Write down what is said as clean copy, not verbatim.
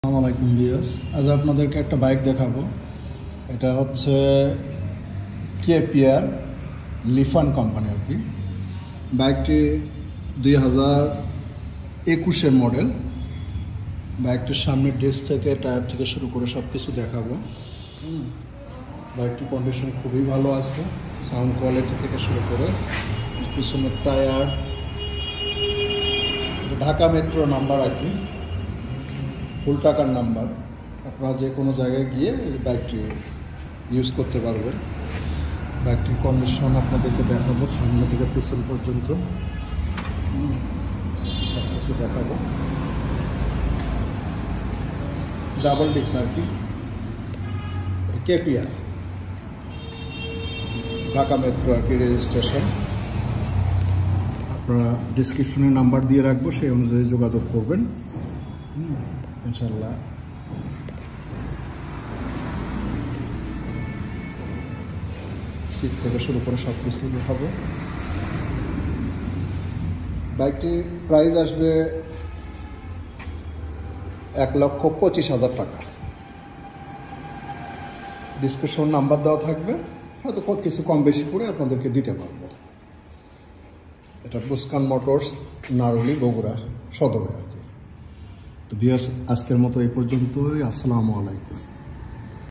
আসসালামু আলাইকুম ভিউয়ার্স, আজ আপনাদেরকে একটা বাইক দেখাবো। এটা হচ্ছে কেপিআর লিফান কোম্পানি আর কি। বাইকটি 2021-এর মডেল। বাইকটির সামনের ডিস্ক থেকে টায়ার থেকে শুরু করে সব কিছু দেখাবো। বাইকটির কন্ডিশন খুবই ভালো আছে, সাউন্ড কোয়ালিটি থেকে শুরু করে পিছনের টায়ার। ঢাকা মেট্রো নাম্বার আর কি, ফুল টাকার নাম্বার। আপনারা যে কোনো জায়গায় গিয়ে এই বাইকটি ইউজ করতে পারবেন। বাইকটির কন্ডিশন আপনাদেরকে দেখাবো সামনে থেকে পিছন পর্যন্ত সব কিছু দেখাবো। ডাবল ডিস্ক আর কি, কেপিআর ঢাকা মেট্রো আর কি রেজিস্ট্রেশন। আপনারা ডিসক্রিপশনে নাম্বার দিয়ে রাখবো, সেই অনুযায়ী যোগাযোগ করবেন ইনশাল্লাহ। সিট থেকে শুরু করে সব কিছু দেখাবো। বাইকটির প্রাইস আসবে 1,25,000 টাকা। ডিসক্রিপশন নাম্বার দেওয়া থাকবে, হয়তো কিছু কম বেশি করে আপনাদেরকে দিতে পারবো। এটা বুসকান মোটরস, নারুলি, বগুড়া সদরে আর কি। তো ভিউয়ার্স, আজকের মতো এই পর্যন্তই। আসসালামু আলাইকুম।